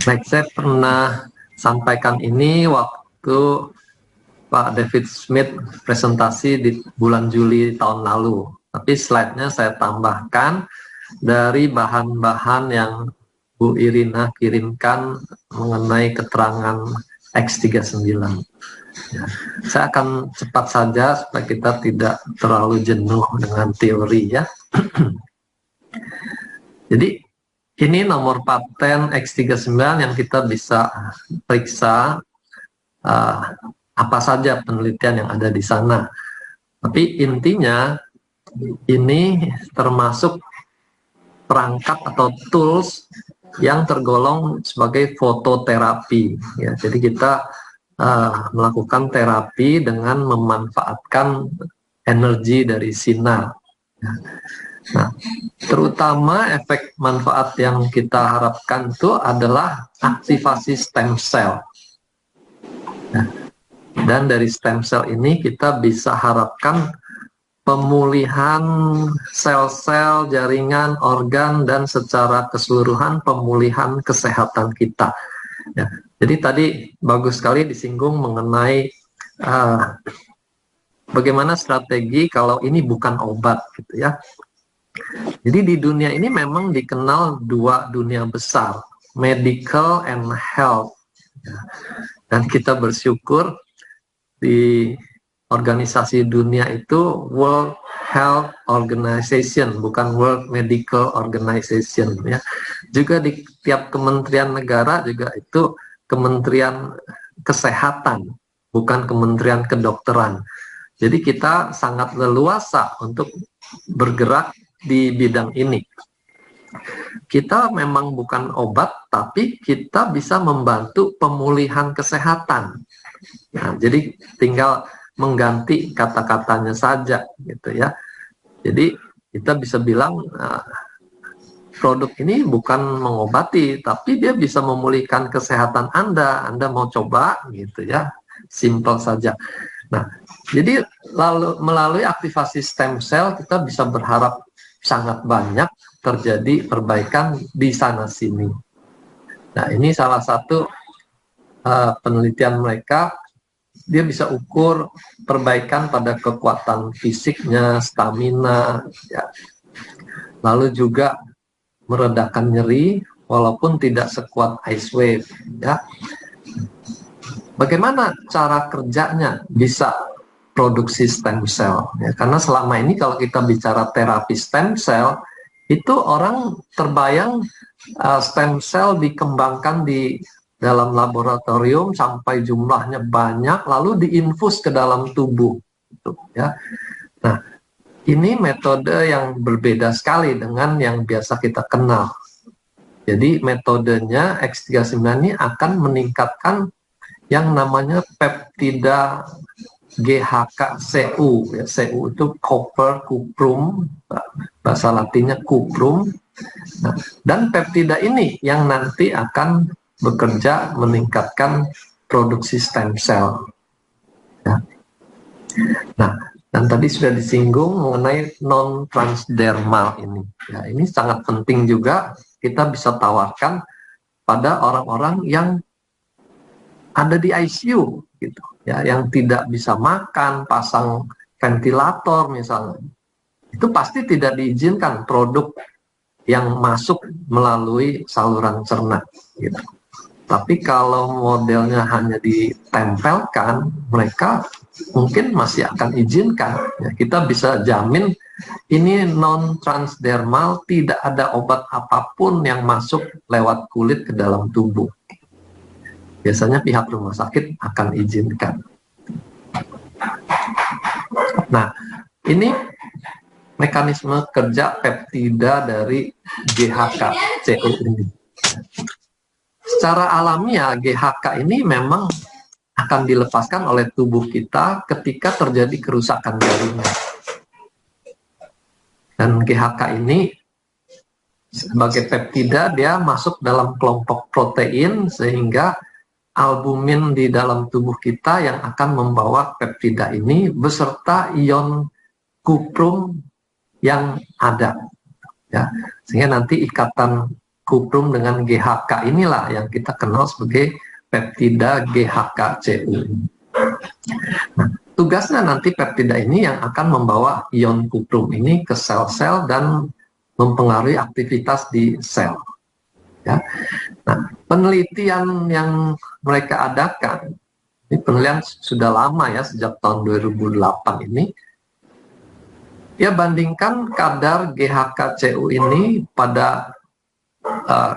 Baik, saya pernah sampaikan ini waktu Pak David Smith presentasi di bulan Juli tahun lalu. Tapi slide-nya saya tambahkan dari bahan-bahan yang Bu Irina kirimkan mengenai keterangan X39. Ya, saya akan cepat saja supaya kita tidak terlalu jenuh dengan teori ya. Jadi ini nomor paten X39 yang kita bisa periksa apa saja penelitian yang ada di sana. Tapi intinya ini termasuk perangkat atau tools yang tergolong sebagai fototerapi. Ya, jadi kita melakukan terapi dengan memanfaatkan energi dari sinar. Nah, terutama efek manfaat yang kita harapkan itu adalah aktivasi stem cell. Nah, dan dari stem cell ini kita bisa harapkan pemulihan sel-sel, jaringan, organ, dan secara keseluruhan pemulihan kesehatan kita. Ya, jadi tadi bagus sekali disinggung mengenai bagaimana strategi kalau ini bukan obat, gitu ya. Jadi di dunia ini memang dikenal dua dunia besar, medical and health. Dan kita bersyukur di organisasi dunia itu World Health Organization, bukan World Medical Organization. Ya. Juga di tiap kementerian negara juga itu Kementerian Kesehatan, bukan Kementerian Kedokteran. Jadi kita sangat leluasa untuk bergerak di bidang ini. Kita memang bukan obat, tapi kita bisa membantu pemulihan kesehatan. Nah, jadi tinggal mengganti kata-katanya saja, gitu ya. Jadi kita bisa bilang produk ini bukan mengobati, tapi dia bisa memulihkan kesehatan Anda. Anda mau coba, gitu ya, simple saja. Nah, jadi melalui aktivasi stem cell kita bisa berharap sangat banyak terjadi perbaikan di sana-sini. Nah, ini salah satu penelitian mereka, dia bisa ukur perbaikan pada kekuatan fisiknya, stamina, ya. Lalu juga meredakan nyeri, walaupun tidak sekuat ice wave, ya. Bagaimana cara kerjanya bisa produksi stem cell? Ya, karena selama ini kalau kita bicara terapi stem cell, itu orang terbayang stem cell dikembangkan di dalam laboratorium sampai jumlahnya banyak, lalu diinfus ke dalam tubuh. Gitu, ya. Nah, ini metode yang berbeda sekali dengan yang biasa kita kenal. Jadi metodenya X39 ini akan meningkatkan yang namanya peptida GHK-Cu. Ya, Cu itu copper cuprum, bahasa latinnya cuprum. Nah, dan peptida ini yang nanti akan bekerja meningkatkan produksi stem cell. Ya. Nah, dan tadi sudah disinggung mengenai non-transdermal ini. Ya, ini sangat penting juga kita bisa tawarkan pada orang-orang yang ada di ICU, gitu, ya, yang tidak bisa makan, pasang ventilator misalnya. Itu pasti tidak diizinkan produk yang masuk melalui saluran cerna, gitu. Tapi kalau modelnya hanya ditempelkan, mereka mungkin masih akan izinkan. Ya, kita bisa jamin ini non-transdermal, tidak ada obat apapun yang masuk lewat kulit ke dalam tubuh. Biasanya pihak rumah sakit akan izinkan. Nah, ini mekanisme kerja peptida dari GHK-Cu ini. Secara alamiah GHK ini memang akan dilepaskan oleh tubuh kita ketika terjadi kerusakan jaringan. Dan GHK ini sebagai peptida dia masuk dalam kelompok protein sehingga albumin di dalam tubuh kita yang akan membawa peptida ini beserta ion kuprum yang ada, ya, sehingga nanti ikatan kuprum dengan GHK inilah yang kita kenal sebagai peptida GHK-CU. Nah, tugasnya nanti peptida ini yang akan membawa ion kuprum ini ke sel-sel dan mempengaruhi aktivitas di sel. Ya. Nah, penelitian yang mereka adakan, ini penelitian sudah lama ya, sejak tahun 2008 ini, ya bandingkan kadar GHK-CU ini pada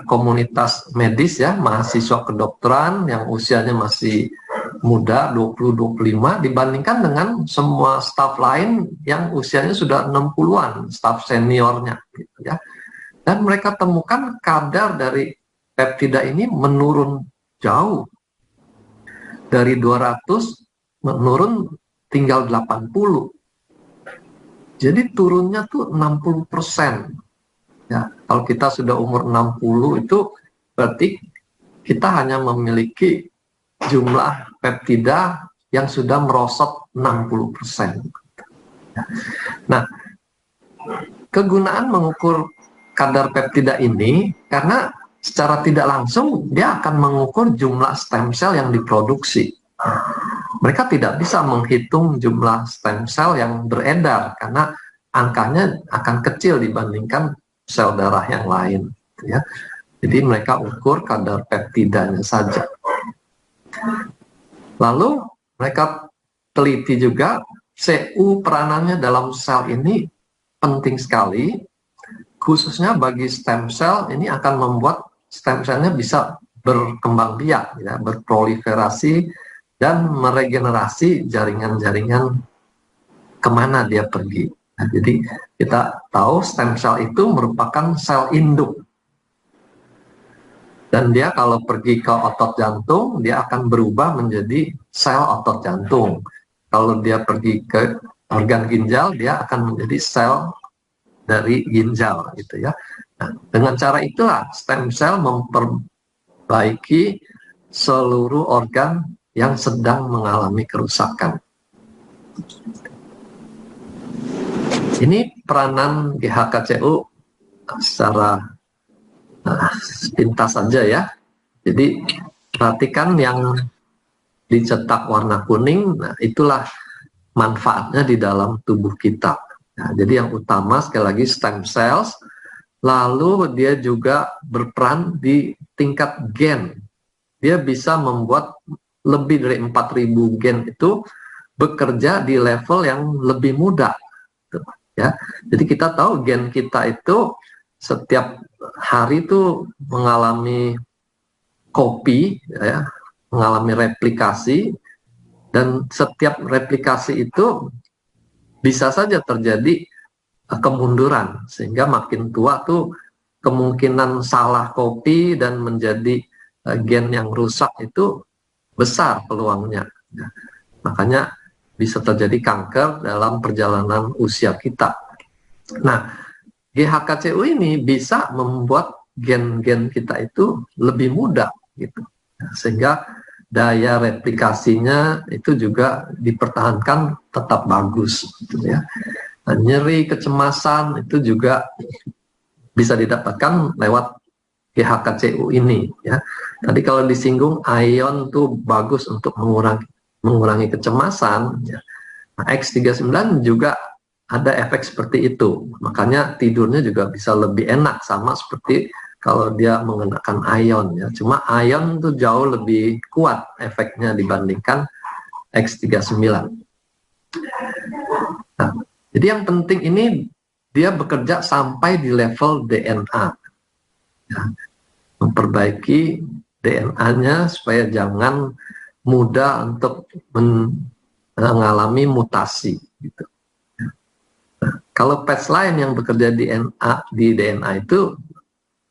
komunitas medis ya, mahasiswa kedokteran yang usianya masih muda 20-25 dibandingkan dengan semua staf lain yang usianya sudah 60-an, staf seniornya gitu ya. Dan mereka temukan kadar dari peptida ini menurun jauh. Dari 200 menurun tinggal 80. Jadi turunnya tuh 60%. Ya, kalau kita sudah umur 60 itu berarti kita hanya memiliki jumlah peptida yang sudah merosot 60%. Nah, kegunaan mengukur kadar peptida ini karena secara tidak langsung dia akan mengukur jumlah stem cell yang diproduksi. Mereka tidak bisa menghitung jumlah stem cell yang beredar karena angkanya akan kecil dibandingkan sel darah yang lain, ya. Jadi mereka ukur kadar peptidanya saja. Lalu mereka teliti juga CU peranannya dalam sel ini penting sekali, khususnya bagi stem cell ini akan membuat stem cellnya bisa berkembang biak, ya, berproliferasi dan meregenerasi jaringan-jaringan kemana dia pergi. Nah, jadi kita tahu stem cell itu merupakan sel induk. Dan dia kalau pergi ke otot jantung, dia akan berubah menjadi sel otot jantung. Kalau dia pergi ke organ ginjal, dia akan menjadi sel dari ginjal, gitu ya. Nah, dengan cara itulah stem cell memperbaiki seluruh organ yang sedang mengalami kerusakan. Ini peranan GHK-CU secara pintas saja ya. Jadi perhatikan yang dicetak warna kuning, nah itulah manfaatnya di dalam tubuh kita. Nah, jadi yang utama sekali lagi stem cells, lalu dia juga berperan di tingkat gen. Dia bisa membuat lebih dari 4.000 gen itu bekerja di level yang lebih mudah. Ya, jadi kita tahu gen kita itu setiap hari itu mengalami copy, ya, mengalami replikasi, dan setiap replikasi itu bisa saja terjadi kemunduran, sehingga makin tua tuh kemungkinan salah copy dan menjadi gen yang rusak itu besar peluangnya. Ya. Makanya bisa terjadi kanker dalam perjalanan usia kita. Nah, GHK-CU ini bisa membuat gen-gen kita itu lebih mudah, gitu. Sehingga daya replikasinya itu juga dipertahankan tetap bagus, gitu ya. Nah, nyeri, kecemasan itu juga bisa didapatkan lewat GHK-CU ini, ya. Tadi kalau disinggung ion tuh bagus untuk mengurangi kecemasan, ya. Nah, X39 juga ada efek seperti itu, makanya tidurnya juga bisa lebih enak, sama seperti kalau dia mengenakan ion, ya. Cuma ion itu jauh lebih kuat efeknya dibandingkan X39. Nah, jadi yang penting ini dia bekerja sampai di level DNA, ya. Memperbaiki DNA-nya supaya jangan mudah untuk mengalami mutasi, gitu. Nah, kalau patch lain yang bekerja di DNA itu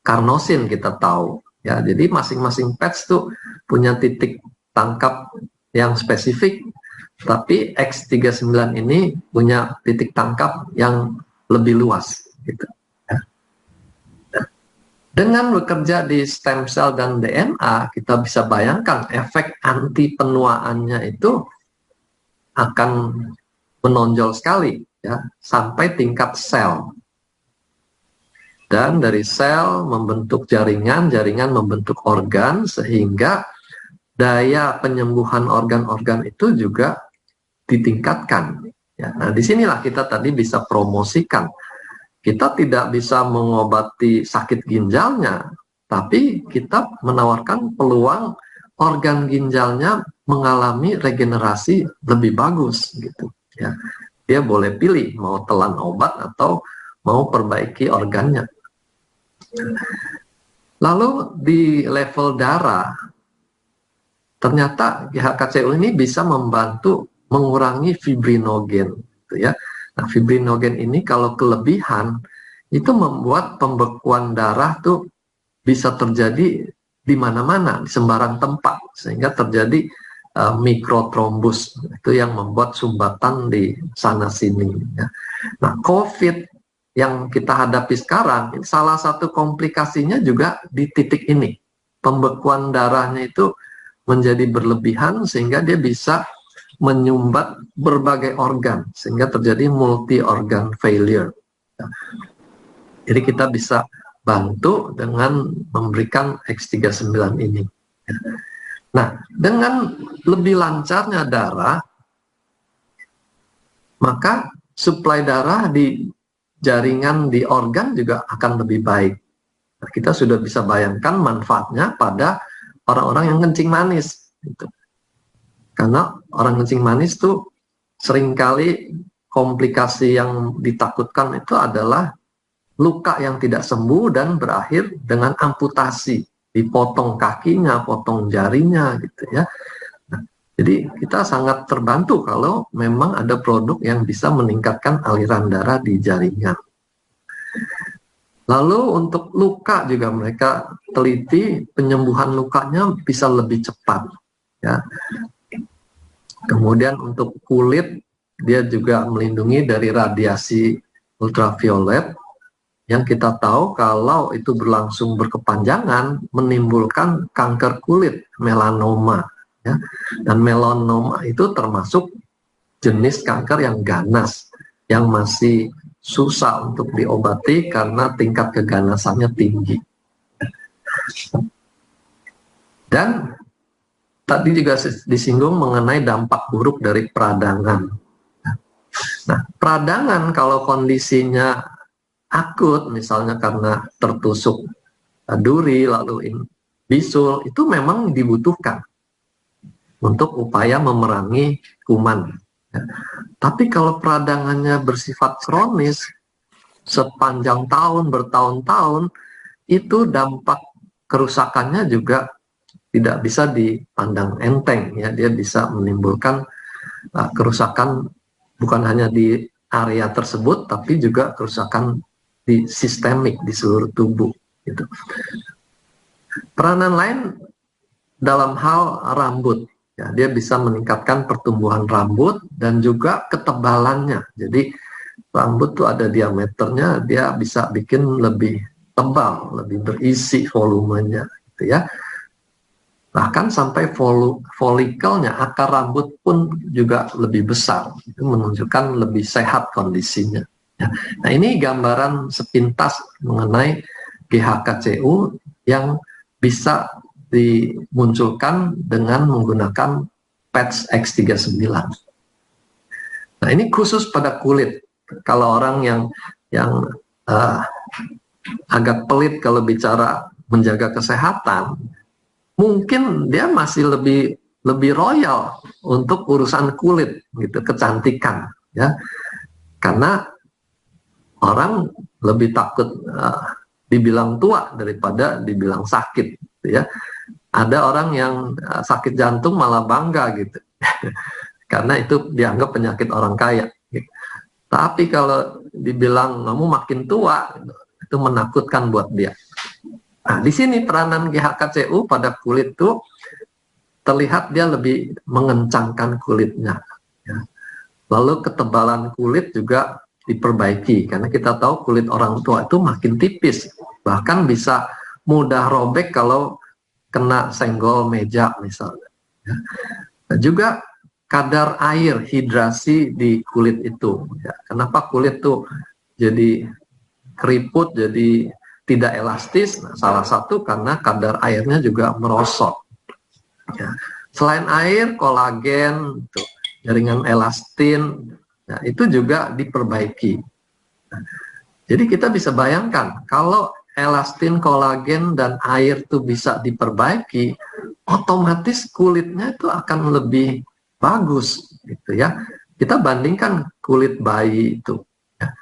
karnosin, kita tahu, ya. Jadi masing-masing patch tuh punya titik tangkap yang spesifik, tapi X39 ini punya titik tangkap yang lebih luas, gitu. Dengan bekerja di stem cell dan DNA, kita bisa bayangkan efek anti penuaannya itu akan menonjol sekali, ya, sampai tingkat sel. Dan dari sel membentuk jaringan, jaringan membentuk organ, sehingga daya penyembuhan organ-organ itu juga ditingkatkan. Ya, nah, disinilah kita tadi bisa promosikan. Kita tidak bisa mengobati sakit ginjalnya, tapi kita menawarkan peluang organ ginjalnya mengalami regenerasi lebih bagus, gitu. Ya, dia boleh pilih mau telan obat atau mau perbaiki organnya. Lalu di level darah, ternyata GHKCU ini bisa membantu mengurangi fibrinogen, gitu ya. Nah, fibrinogen ini kalau kelebihan itu membuat pembekuan darah tuh bisa terjadi di mana-mana, di sembarang tempat, sehingga terjadi mikrotrombus, itu yang membuat sumbatan di sana sini. Ya. Nah, COVID yang kita hadapi sekarang, salah satu komplikasinya juga di titik ini. Pembekuan darahnya itu menjadi berlebihan sehingga dia bisa menyumbat berbagai organ, sehingga terjadi multi organ failure. Jadi kita bisa bantu dengan memberikan X39 ini. Nah, dengan lebih lancarnya darah, maka suplai darah di jaringan di organ juga akan lebih baik. Nah, kita sudah bisa bayangkan manfaatnya pada orang-orang yang kencing manis. Gitu. Karena orang kencing manis tuh seringkali komplikasi yang ditakutkan itu adalah luka yang tidak sembuh dan berakhir dengan amputasi, dipotong kakinya, potong jarinya, gitu ya. Nah, jadi kita sangat terbantu kalau memang ada produk yang bisa meningkatkan aliran darah di jaringan. Lalu untuk luka juga mereka teliti penyembuhan lukanya bisa lebih cepat, ya. Kemudian untuk kulit dia juga melindungi dari radiasi ultraviolet yang kita tahu kalau itu berlangsung berkepanjangan menimbulkan kanker kulit, melanoma, ya. Dan melanoma itu termasuk jenis kanker yang ganas, yang masih susah untuk diobati karena tingkat keganasannya tinggi. Dan tadi juga disinggung mengenai dampak buruk dari peradangan. Nah, peradangan kalau kondisinya akut, misalnya karena tertusuk duri, lalu bisul, itu memang dibutuhkan untuk upaya memerangi kuman. Ya. Tapi kalau peradangannya bersifat kronis, sepanjang tahun, bertahun-tahun, itu dampak kerusakannya juga tidak bisa dipandang enteng. Ya. Dia bisa menimbulkan kerusakan bukan hanya di area tersebut, tapi juga kerusakan di sistemik di seluruh tubuh. Gitu. Peranan lain dalam hal rambut. Ya, dia bisa meningkatkan pertumbuhan rambut dan juga ketebalannya. Jadi rambut tuh ada diameternya, dia bisa bikin lebih tebal, lebih berisi volumenya, gitu ya. Bahkan sampai folikelnya, akar rambut pun juga lebih besar. Itu menunjukkan lebih sehat kondisinya. Ya. Nah, ini gambaran sepintas mengenai GHKCU yang bisa dimunculkan dengan menggunakan patch X39. Nah, ini khusus pada kulit. Kalau orang yang agak pelit kalau bicara menjaga kesehatan, mungkin dia masih lebih royal untuk urusan kulit, gitu, kecantikan, ya. Karena orang lebih takut dibilang tua daripada dibilang sakit, gitu ya. Ada orang yang sakit jantung malah bangga, gitu. Karena itu dianggap penyakit orang kaya. Gitu. Tapi kalau dibilang kamu makin tua, itu menakutkan buat dia. Nah, di sini peranan GHKCU pada kulit itu terlihat dia lebih mengencangkan kulitnya. Ya. Lalu ketebalan kulit juga diperbaiki, karena kita tahu kulit orang tua itu makin tipis, bahkan bisa mudah robek kalau kena senggol meja misalnya. Ya. Dan juga kadar air, hidrasi di kulit itu. Ya. Kenapa kulit tuh jadi keriput, jadi tidak elastis. Nah, salah satu karena kadar airnya juga merosot. Ya. Selain air, kolagen, jaringan elastin, nah, itu juga diperbaiki. Nah, jadi kita bisa bayangkan kalau elastin, kolagen, dan air itu bisa diperbaiki, otomatis kulitnya itu akan lebih bagus, gitu ya. Kita bandingkan kulit bayi itu, ya,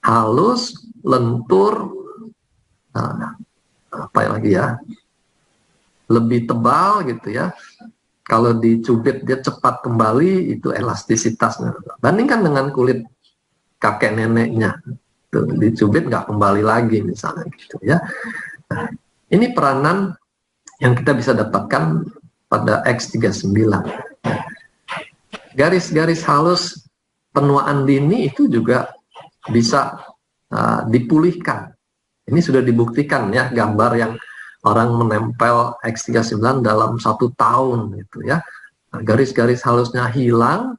halus, lentur, nah, apa lagi ya, lebih tebal, gitu ya. Kalau dicubit dia cepat kembali, itu elastisitasnya. Bandingkan dengan kulit kakek neneknya, tuh, dicubit nggak kembali lagi misalnya, gitu ya. Nah, ini peranan yang kita bisa dapatkan pada X39. Garis-garis halus penuaan dini itu juga bisa dipulihkan. Ini sudah dibuktikan ya, gambar yang orang menempel X39 dalam 1 tahun gitu ya. Nah, garis-garis halusnya hilang,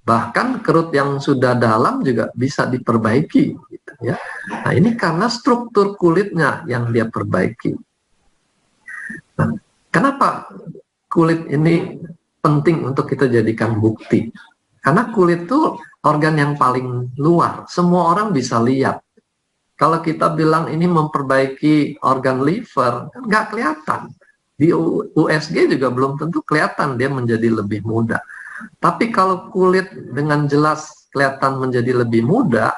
bahkan kerut yang sudah dalam juga bisa diperbaiki gitu ya. Nah, ini karena struktur kulitnya yang dia perbaiki. Nah, kenapa kulit ini penting untuk kita jadikan bukti? Karena kulit itu organ yang paling luar, semua orang bisa lihat. Kalau kita bilang ini memperbaiki organ liver, nggak kelihatan. Di USG juga belum tentu kelihatan dia menjadi lebih muda. Tapi kalau kulit dengan jelas kelihatan menjadi lebih muda,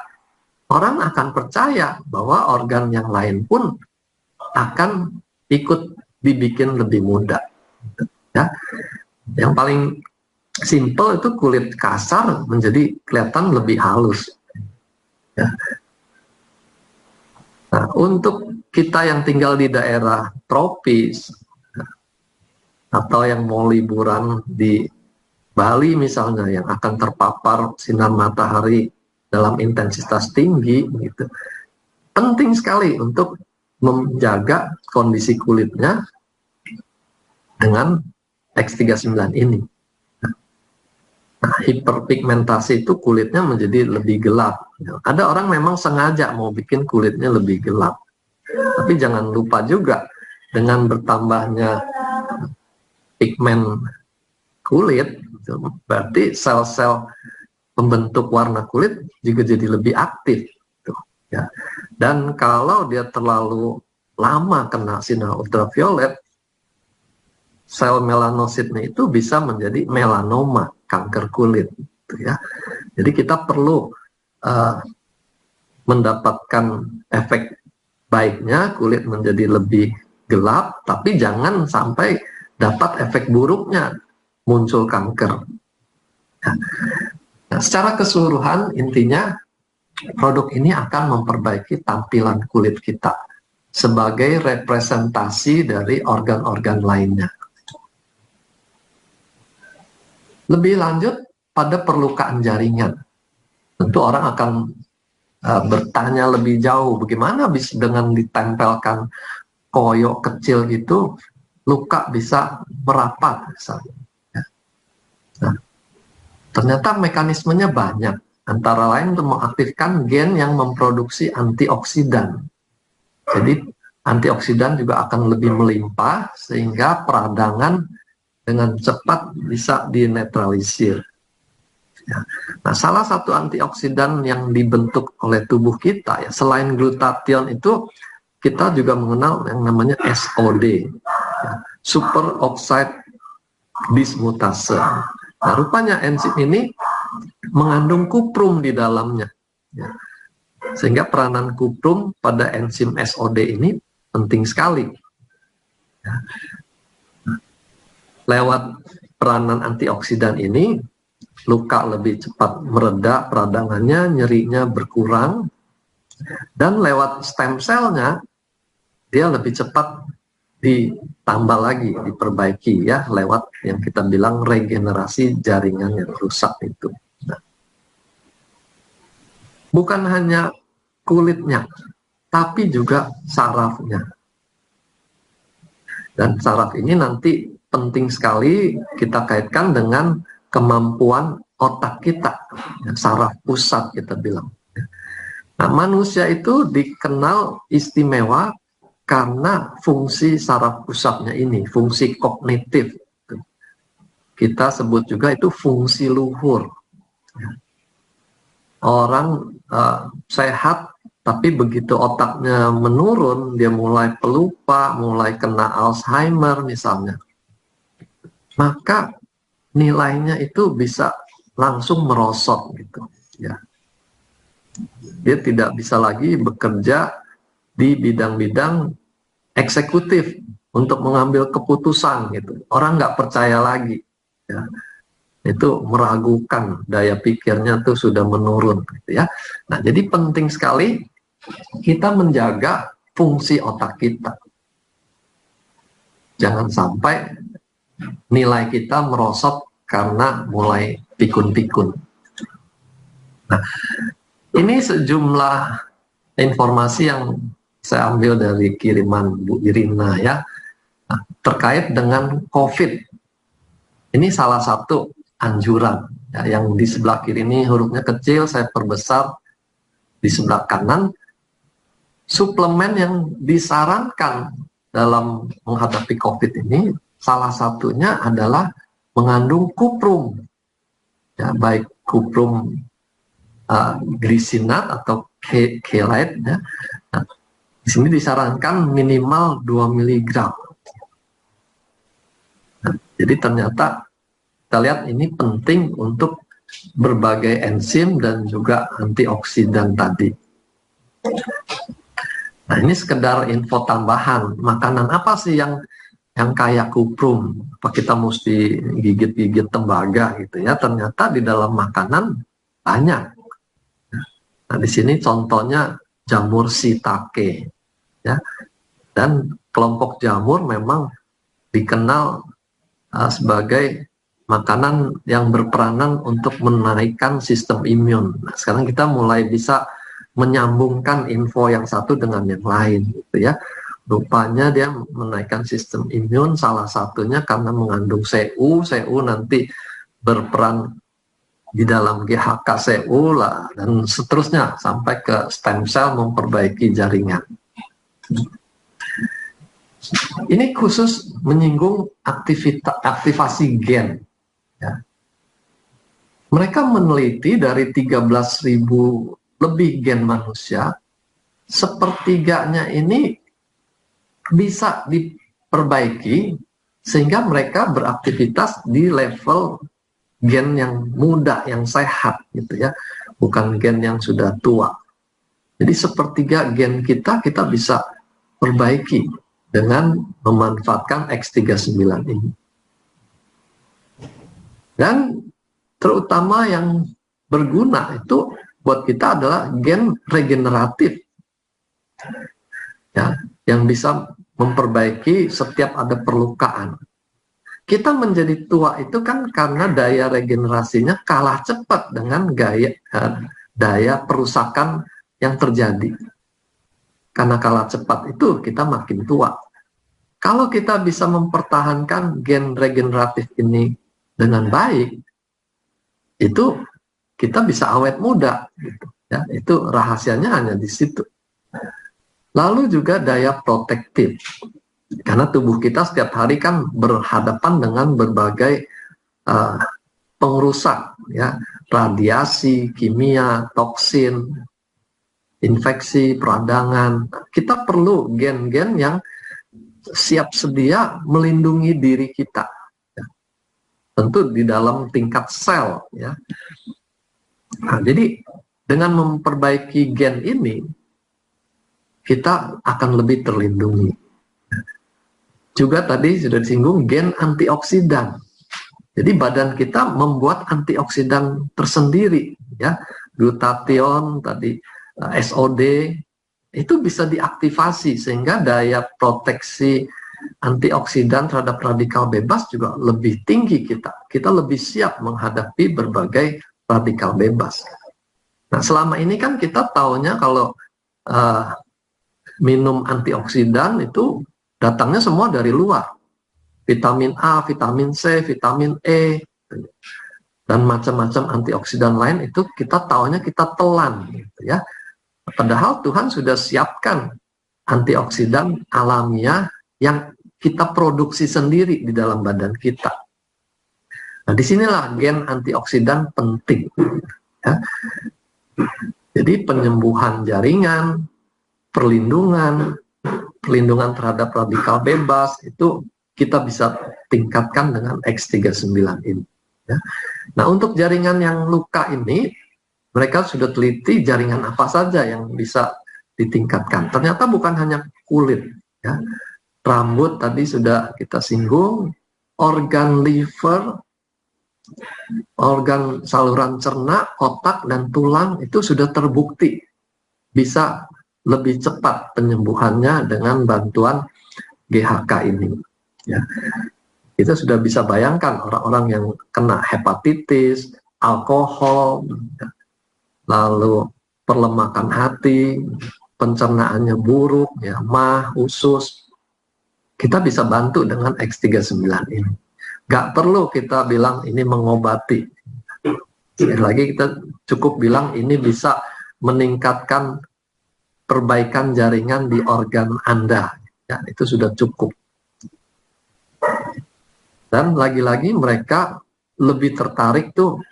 orang akan percaya bahwa organ yang lain pun akan ikut dibikin lebih muda. Ya. Yang paling simple itu kulit kasar menjadi kelihatan lebih halus. Ya. Nah, untuk kita yang tinggal di daerah tropis atau yang mau liburan di Bali misalnya, yang akan terpapar sinar matahari dalam intensitas tinggi, gitu, penting sekali untuk menjaga kondisi kulitnya dengan X39 ini. Nah, hiperpigmentasi itu kulitnya menjadi lebih gelap. Ada orang memang sengaja mau bikin kulitnya lebih gelap. Tapi jangan lupa juga, dengan bertambahnya pigmen kulit, berarti sel-sel pembentuk warna kulit juga jadi lebih aktif. Ya. Dan kalau dia terlalu lama kena sinar ultraviolet, sel melanositnya itu bisa menjadi melanoma, kanker kulit, gitu ya. Jadi kita perlu mendapatkan efek baiknya, kulit menjadi lebih gelap, tapi jangan sampai dapat efek buruknya, muncul kanker. Nah, secara keseluruhan intinya produk ini akan memperbaiki tampilan kulit kita sebagai representasi dari organ-organ lainnya. Lebih lanjut pada perlukaan jaringan. Tentu orang akan bertanya lebih jauh, bagaimana bisa dengan ditempelkan koyok kecil gitu, luka bisa merapat misalnya. Nah, ternyata mekanismenya banyak. Antara lain untuk mengaktifkan gen yang memproduksi antioksidan. Jadi antioksidan juga akan lebih melimpah sehingga peradangan dengan cepat bisa dinetralisir. Ya. Nah, salah satu antioksidan yang dibentuk oleh tubuh kita, ya, selain glutathione itu, kita juga mengenal yang namanya SOD, ya, super oxide dismutase. Nah, rupanya enzim ini mengandung kuprum di dalamnya, ya. Sehingga peranan kuprum pada enzim SOD ini penting sekali. Ya. Lewat peranan antioksidan ini, luka lebih cepat mereda peradangannya, nyerinya berkurang, dan lewat stem selnya, dia lebih cepat ditambah lagi, diperbaiki ya, lewat yang kita bilang regenerasi jaringan yang rusak itu. Nah, bukan hanya kulitnya, tapi juga sarafnya. Dan saraf ini nanti penting sekali kita kaitkan dengan kemampuan otak kita, ya, saraf pusat kita bilang. Nah, manusia itu dikenal istimewa karena fungsi saraf pusatnya ini, fungsi kognitif. Kita sebut juga itu fungsi luhur. Orang sehat, tapi begitu otaknya menurun, dia mulai pelupa, mulai kena Alzheimer misalnya, maka nilainya itu bisa langsung merosot gitu ya. Dia tidak bisa lagi bekerja di bidang-bidang eksekutif untuk mengambil keputusan gitu. Orang nggak percaya lagi ya. Itu meragukan, daya pikirnya tuh sudah menurun gitu ya. Nah, jadi penting sekali kita menjaga fungsi otak kita. Jangan sampai nilai kita merosot karena mulai pikun-pikun. Nah, ini sejumlah informasi yang saya ambil dari kiriman Bu Irina ya, terkait dengan COVID. Ini salah satu anjuran ya, yang di sebelah kiri ini hurufnya kecil, saya perbesar di sebelah kanan. Suplemen yang disarankan dalam menghadapi COVID ini salah satunya adalah mengandung kuprum, ya, baik kuprum glisinat atau chelate ya. Nah, di sini disarankan minimal 2 mg. Nah, jadi ternyata kita lihat ini penting untuk berbagai enzim dan juga antioksidan tadi. Nah, ini sekedar info tambahan. Makanan apa sih yang kaya kuprum? Apa kita mesti gigit-gigit tembaga gitu ya? Ternyata di dalam makanan banyak. Nah, di sini contohnya jamur shiitake ya. Dan kelompok jamur memang dikenal sebagai makanan yang berperanan untuk menaikkan sistem imun. Nah, sekarang kita mulai bisa menyambungkan info yang satu dengan yang lain gitu ya. Rupanya dia menaikkan sistem imun salah satunya karena mengandung CU nanti berperan di dalam GHK CU lah, dan seterusnya sampai ke stem cell memperbaiki jaringan. Ini khusus menyinggung aktivasi gen ya. Mereka meneliti dari 13.000 lebih gen manusia, sepertiganya ini bisa diperbaiki sehingga mereka beraktivitas di level gen yang muda, yang sehat gitu ya, bukan gen yang sudah tua. Jadi sepertiga gen kita bisa perbaiki dengan memanfaatkan X39 ini. Dan terutama yang berguna itu buat kita adalah gen regeneratif ya, yang bisa memperbaiki setiap ada perlukaan. Kita menjadi tua itu kan karena daya regenerasinya kalah cepat dengan daya perusakan yang terjadi. Karena kalah cepat itu kita makin tua. Kalau kita bisa mempertahankan gen regeneratif ini dengan baik, itu kita bisa awet muda gitu ya. Itu rahasianya hanya di situ. Lalu juga daya protektif, karena tubuh kita setiap hari kan berhadapan dengan berbagai pengrusak ya, radiasi, kimia, toksin, infeksi, peradangan. Kita perlu gen-gen yang siap sedia melindungi diri kita ya. Tentu di dalam tingkat sel ya. Nah, jadi dengan memperbaiki gen ini kita akan lebih terlindungi. Juga tadi sudah disinggung gen antioksidan. Jadi badan kita membuat antioksidan tersendiri ya. Glutathione tadi, SOD itu bisa diaktifasi sehingga daya proteksi antioksidan terhadap radikal bebas juga lebih tinggi kita. Kita lebih siap menghadapi berbagai radikal bebas. Nah, selama ini kan kita taunya kalau minum antioksidan itu datangnya semua dari luar. Vitamin A, vitamin C, vitamin E, dan macam-macam antioksidan lain itu kita taunya kita telan gitu ya. Padahal Tuhan sudah siapkan antioksidan alamiah yang kita produksi sendiri di dalam badan kita. Nah, disinilah gen antioksidan penting. Ya. Jadi penyembuhan jaringan, perlindungan terhadap radikal bebas, itu kita bisa tingkatkan dengan X39 ini. Ya. Nah, untuk jaringan yang luka ini, mereka sudah teliti jaringan apa saja yang bisa ditingkatkan. Ternyata bukan hanya kulit, ya. Rambut tadi sudah kita singgung, organ liver, organ saluran cerna, otak, dan tulang itu sudah terbukti bisa lebih cepat penyembuhannya dengan bantuan GHK ini. Ya. Kita sudah bisa bayangkan orang-orang yang kena hepatitis, alkohol, lalu perlemakan hati, pencernaannya buruk, ya, mah, usus, kita bisa bantu dengan X39 ini. Gak perlu kita bilang ini mengobati. Sekali lagi kita cukup bilang ini bisa meningkatkan perbaikan jaringan di organ Anda. Ya, itu sudah cukup. Dan lagi-lagi mereka lebih tertarik tuh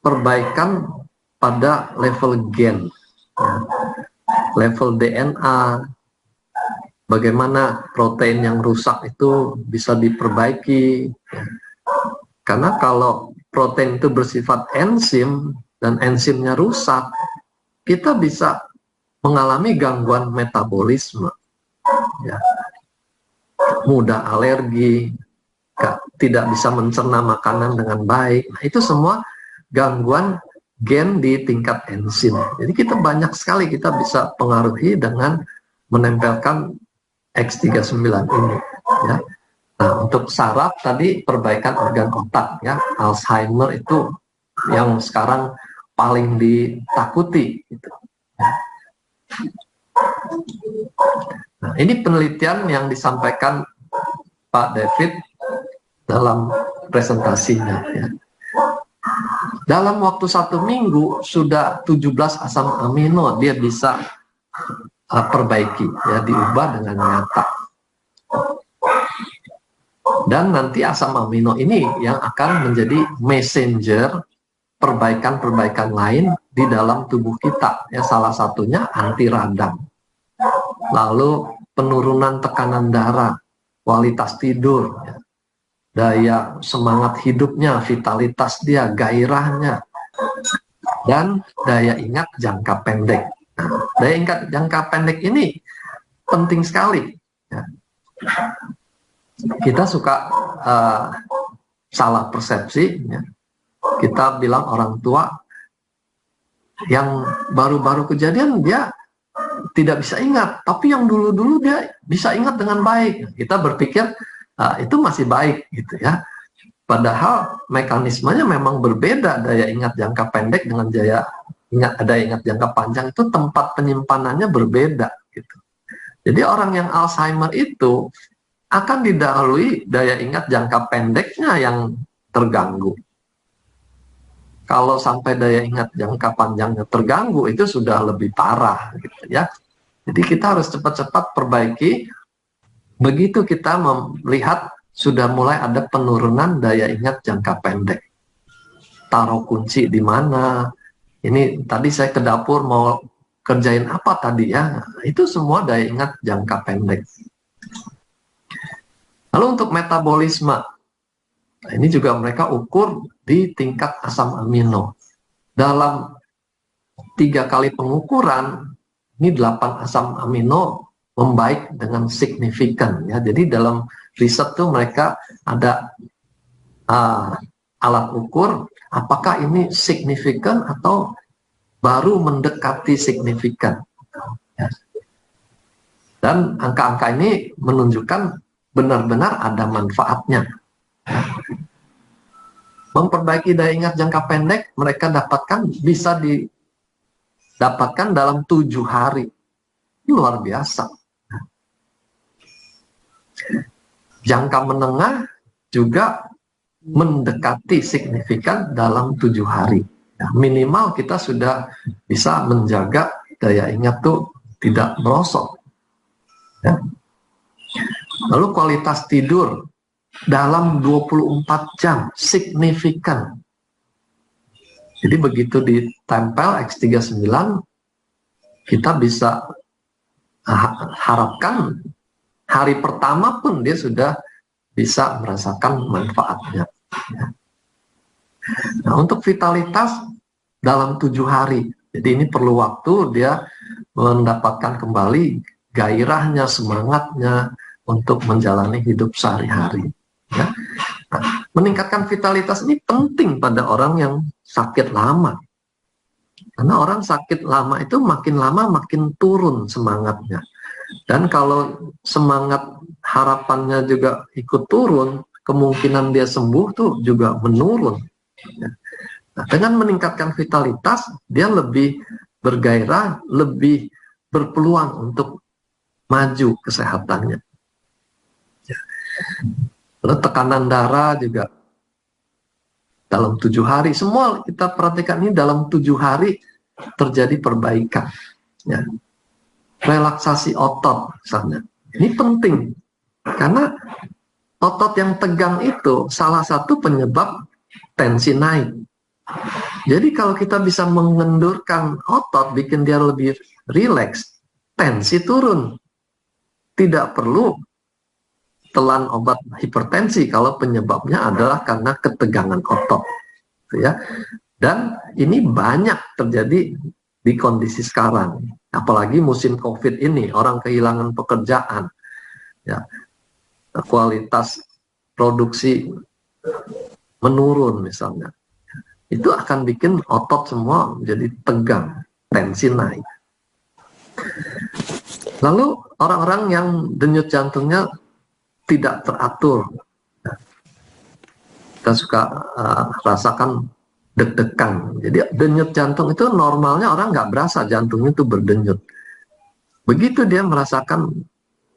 perbaikan pada level gen, ya, level DNA, bagaimana protein yang rusak itu bisa diperbaiki. Ya. Karena kalau protein itu bersifat enzim dan enzimnya rusak, kita bisa mengalami gangguan metabolisme. Ya. Mudah alergi, tidak bisa mencerna makanan dengan baik. Nah, itu semua gangguan gen di tingkat enzim. Jadi kita banyak sekali kita bisa pengaruhi dengan menempelkan X39 ini. Ya. Nah, untuk saraf tadi perbaikan organ otak, ya, Alzheimer itu yang sekarang paling ditakuti. Gitu. Ya. Nah, ini penelitian yang disampaikan Pak David dalam presentasinya. Ya. Dalam waktu 1 minggu sudah 17 asam amino dia bisa perbaiki, ya, diubah dengan nyata. Dan nanti asam amino ini yang akan menjadi messenger perbaikan-perbaikan lain di dalam tubuh kita. Ya, salah satunya anti radang. Lalu penurunan tekanan darah, kualitas tidur, ya, daya semangat hidupnya, vitalitas dia, gairahnya, dan daya ingat jangka pendek. Nah, daya ingat jangka pendek ini penting sekali. Ya. Kita suka salah persepsi. Ya. Kita bilang orang tua yang baru-baru kejadian dia tidak bisa ingat, tapi yang dulu-dulu dia bisa ingat dengan baik. Kita berpikir itu masih baik, gitu ya. Padahal mekanismenya memang berbeda. Daya ingat jangka pendek dengan daya ingat jangka panjang itu tempat penyimpanannya berbeda, gitu. Jadi orang yang Alzheimer itu akan didahului daya ingat jangka pendeknya yang terganggu. Kalau sampai daya ingat jangka panjangnya terganggu, itu sudah lebih parah, gitu ya. Jadi kita harus cepat-cepat perbaiki. Begitu kita melihat sudah mulai ada penurunan daya ingat jangka pendek. Taruh kunci di mana? Ini tadi saya ke dapur mau kerjain apa tadi ya? Itu semua daya ingat jangka pendek. Lalu untuk metabolisme, nah ini juga mereka ukur di tingkat asam amino. Dalam 3 kali pengukuran, ini 8 asam amino membaik dengan signifikan. Ya. Jadi dalam riset tuh mereka ada alat ukur apakah ini signifikan atau baru mendekati signifikan. Ya. Dan angka-angka ini menunjukkan benar-benar ada manfaatnya. Memperbaiki daya ingat jangka pendek mereka bisa didapatkan dalam 7 hari. Luar biasa. Jangka menengah juga mendekati signifikan dalam 7 hari. Ya, minimal kita sudah bisa menjaga daya ingat tuh tidak merosot. Ya. Lalu kualitas tidur dalam 24 jam signifikan. Jadi begitu ditempel X39, kita bisa harapkan hari pertama pun dia sudah bisa merasakan manfaatnya. Ya. Nah, untuk vitalitas dalam 7 hari. Jadi ini perlu waktu dia mendapatkan kembali gairahnya, semangatnya untuk menjalani hidup sehari-hari. Ya. Nah, meningkatkan vitalitas ini penting pada orang yang sakit lama. Karena orang sakit lama itu makin lama makin turun semangatnya. Dan kalau semangat harapannya juga ikut turun, kemungkinan dia sembuh tuh juga menurun. Ya. Nah, dengan meningkatkan vitalitas, dia lebih bergairah, lebih berpeluang untuk maju kesehatannya. Ya. Lalu tekanan darah juga dalam 7 hari, semua kita perhatikan ini dalam 7 hari terjadi perbaikan. Ya. Relaksasi otot misalnya, ini penting karena otot yang tegang itu salah satu penyebab tensi naik. Jadi kalau kita bisa mengendurkan otot, bikin dia lebih rileks, tensi turun. Tidak perlu telan obat hipertensi kalau penyebabnya adalah karena ketegangan otot. Ya. Dan ini banyak terjadi di kondisi sekarang. Apalagi musim COVID ini, orang kehilangan pekerjaan. Ya. Kualitas produksi menurun misalnya. Itu akan bikin otot semua menjadi tegang, tensi naik. Lalu orang-orang yang denyut jantungnya tidak teratur, kita suka rasakan deg-degan. Jadi denyut jantung itu normalnya orang nggak berasa jantungnya itu berdenyut. Begitu dia merasakan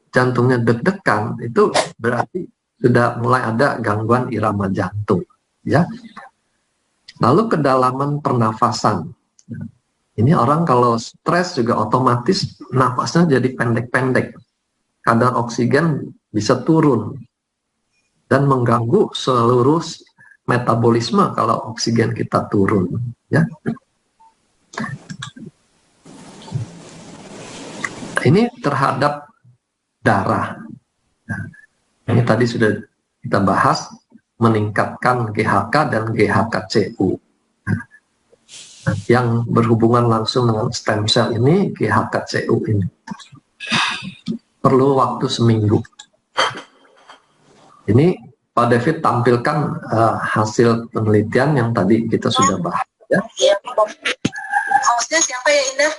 jantungnya deg-degan, itu berarti sudah mulai ada gangguan irama jantung. Ya. Lalu kedalaman pernafasan. Ini orang kalau stres juga otomatis nafasnya jadi pendek-pendek. Kadar oksigen bisa turun dan mengganggu seluruh metabolisme kalau oksigen kita turun. Ya. Ini terhadap darah. Nah, ini tadi sudah kita bahas, meningkatkan GHK dan GHK-CU. Nah, yang berhubungan langsung dengan stem cell ini, GHK-CU ini perlu waktu seminggu. Ini Pak David tampilkan hasil penelitian yang tadi kita sudah bahas. Ya. Hostnya siapa ya, Indah?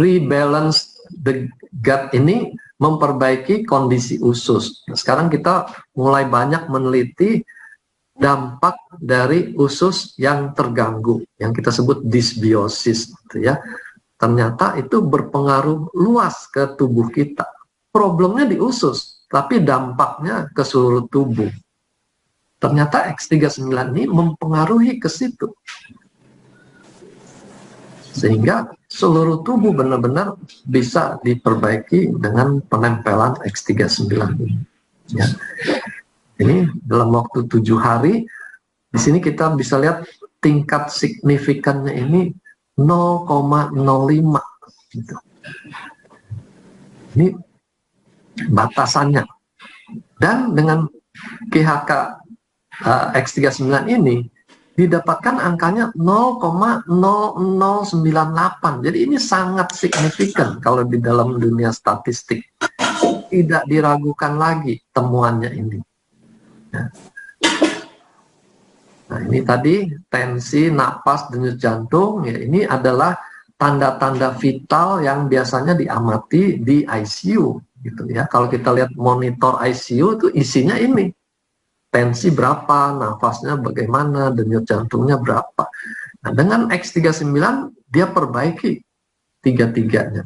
Rebalance the gut ini memperbaiki kondisi usus. Sekarang kita mulai banyak meneliti dampak dari usus yang terganggu, yang kita sebut dysbiosis, ya. Ternyata itu berpengaruh luas ke tubuh kita. Problemnya di usus, tapi dampaknya ke seluruh tubuh. Ternyata X39 ini mempengaruhi ke situ. Sehingga seluruh tubuh benar-benar bisa diperbaiki dengan penempelan X39 ini. Ya. Ini dalam waktu 7 hari, di sini kita bisa lihat tingkat signifikannya ini 0,05 gitu. Ini batasannya. Dan dengan GHK X39 ini didapatkan angkanya 0,0098. Jadi ini sangat signifikan kalau di dalam dunia statistik. Tidak diragukan lagi temuannya ini. Nah, ini tadi tensi, napas, denyut jantung, ya ini adalah tanda-tanda vital yang biasanya diamati di ICU, gitu ya. Kalau kita lihat monitor ICU itu isinya ini. Tensi berapa, nafasnya bagaimana, denyut jantungnya berapa. Nah, dengan X39 dia perbaiki tiga-tiganya.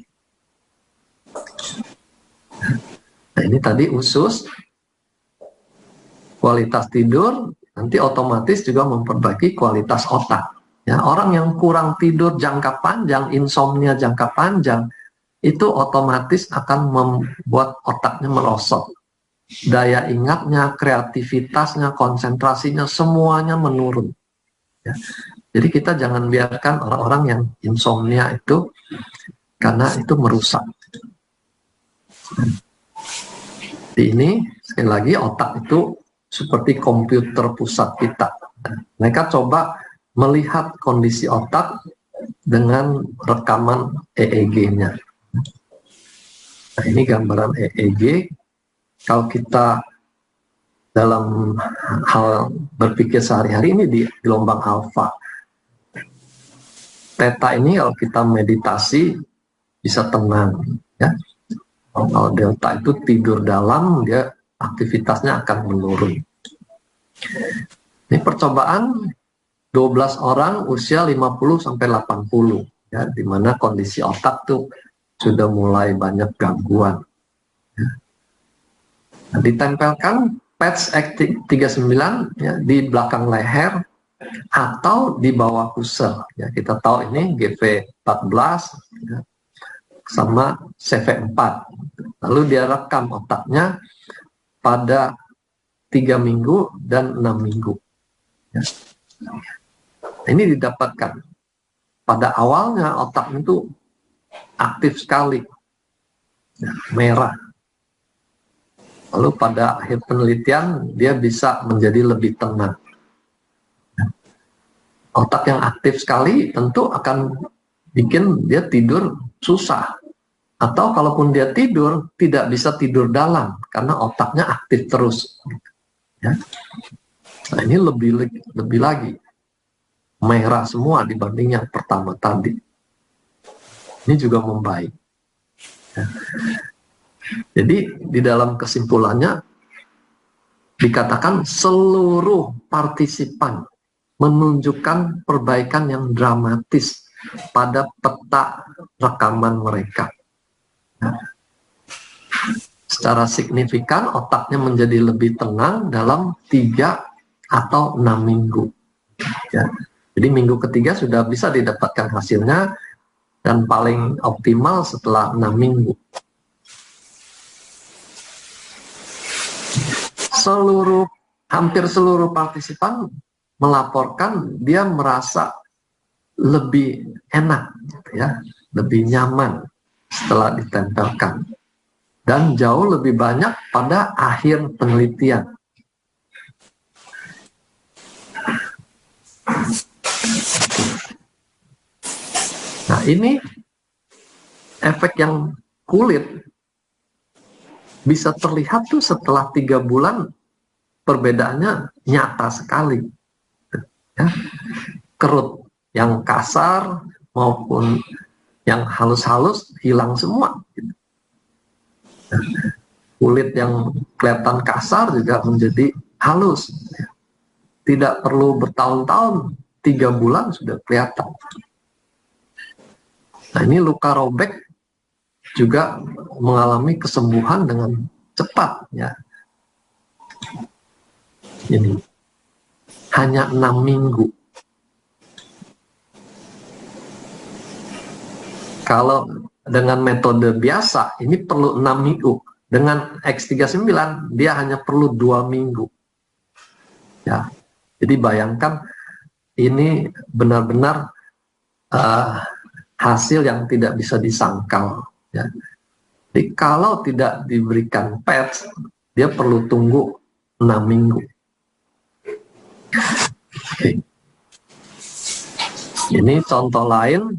Nah, ini tadi usus, kualitas tidur, nanti otomatis juga memperbaiki kualitas otak. Ya, orang yang kurang tidur jangka panjang, insomnia jangka panjang, itu otomatis akan membuat otaknya merosot. Daya ingatnya, kreativitasnya, konsentrasinya, semuanya menurun. Ya. Jadi kita jangan biarkan orang-orang yang insomnia itu, karena itu merusak. Di ini, sekali lagi, otak itu seperti komputer pusat kita. Mereka coba melihat kondisi otak dengan rekaman EEG-nya. Nah, ini gambaran EEG. Kalau kita dalam hal berpikir sehari-hari ini di gelombang alfa. Theta ini kalau kita meditasi bisa tenang, ya. Kalau delta itu tidur dalam, dia aktivitasnya akan menurun. Ini percobaan 12 orang usia 50 sampai 80, ya, di mana kondisi otak tuh sudah mulai banyak gangguan. Ya. Nah, ditempelkan patch X39 ya, di belakang leher atau di bawah pusar. Ya, kita tahu ini GV14 ya, sama CV4. Lalu dia rekam otaknya pada 3 minggu dan 6 minggu. Ya. Ini didapatkan. Pada awalnya otak itu aktif sekali, ya, merah. Lalu pada akhir penelitian dia bisa menjadi lebih tenang. Otak yang aktif sekali tentu akan bikin dia tidur susah. Atau kalaupun dia tidur, tidak bisa tidur dalam karena otaknya aktif terus. Ya. Nah, ini lebih lagi. Merah semua dibanding yang pertama tadi. Ini juga membaik. Ya. Jadi di dalam kesimpulannya dikatakan seluruh partisipan menunjukkan perbaikan yang dramatis pada peta rekaman mereka. Ya. Secara signifikan otaknya menjadi lebih tenang dalam 3 atau 6 minggu. Ya. Jadi minggu ketiga sudah bisa didapatkan hasilnya dan paling optimal setelah 6 minggu. Hampir seluruh partisipan melaporkan dia merasa lebih enak, ya, lebih nyaman setelah ditempelkan. Dan jauh lebih banyak pada akhir penelitian. Nah, ini efek yang kulit bisa terlihat tuh setelah 3 bulan, perbedaannya nyata sekali. Ya. Kerut yang kasar maupun yang halus-halus hilang semua. Kulit yang kelihatan kasar juga menjadi halus. Tidak perlu bertahun-tahun, 3 bulan sudah kelihatan. Nah, ini luka robek juga mengalami kesembuhan dengan cepat, ya. Ini hanya 6 minggu. Kalau dengan metode biasa ini perlu 6 minggu. Dengan X39 dia hanya perlu 2 minggu. Ya. Jadi bayangkan ini benar-benar hasil yang tidak bisa disangkal. Ya. Jadi kalau tidak diberikan patch, dia perlu tunggu 6 minggu. Oke. Ini contoh lain,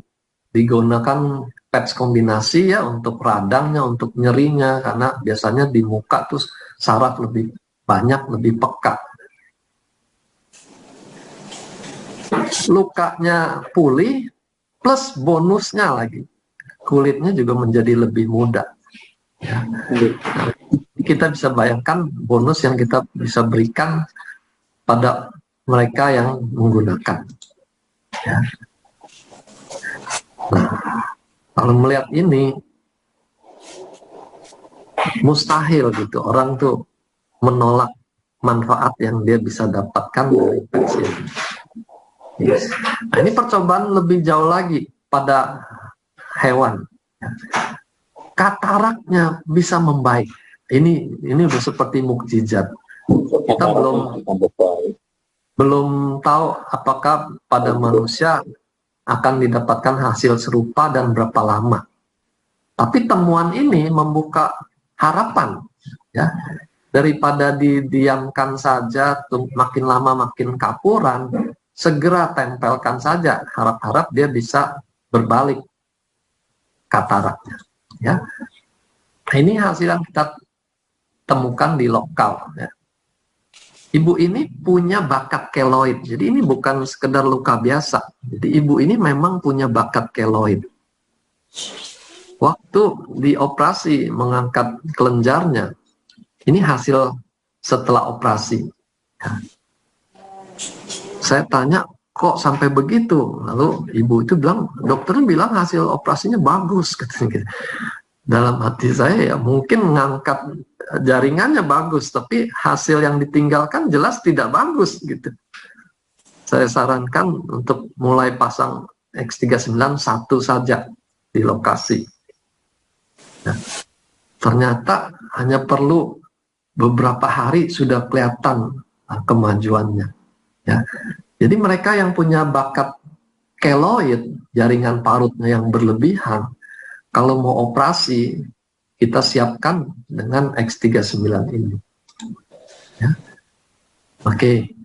digunakan patch kombinasi ya untuk radangnya, untuk nyerinya, karena biasanya di muka tuh saraf lebih banyak, lebih peka. Lukanya pulih, plus bonusnya lagi, kulitnya juga menjadi lebih muda. Ya. Nah, kita bisa bayangkan bonus yang kita bisa berikan pada mereka yang menggunakan. Ya. Nah, kalau melihat ini, mustahil gitu orang tuh menolak manfaat yang dia bisa dapatkan dari patch ini. Yes. Nah, ini percobaan lebih jauh lagi pada hewan. Kataraknya bisa membaik. Ini udah seperti mukjizat. Kita belum tahu apakah pada manusia akan didapatkan hasil serupa dan berapa lama. Tapi temuan ini membuka harapan, ya, daripada didiamkan saja, makin lama makin kapuran, segera tempelkan saja, harap-harap dia bisa berbalik kataraknya, ya. Nah, ini hasil yang kita temukan di lokal, ya. Ibu ini punya bakat keloid, jadi ini bukan sekedar luka biasa. Jadi ibu ini memang punya bakat keloid. Waktu dioperasi mengangkat kelenjarnya, ini hasil setelah operasi. Ya. Saya tanya, kok sampai begitu? Lalu ibu itu bilang, dokternya bilang hasil operasinya bagus, katanya. Dalam hati saya ya mungkin mengangkat jaringannya bagus, tapi hasil yang ditinggalkan jelas tidak bagus gitu. Saya sarankan untuk mulai pasang X39 satu saja di lokasi. Nah, ternyata hanya perlu beberapa hari sudah kelihatan kemajuannya. Ya. Jadi mereka yang punya bakat keloid, jaringan parutnya yang berlebihan, kalau mau operasi, kita siapkan dengan X39 ini. Ya. Oke,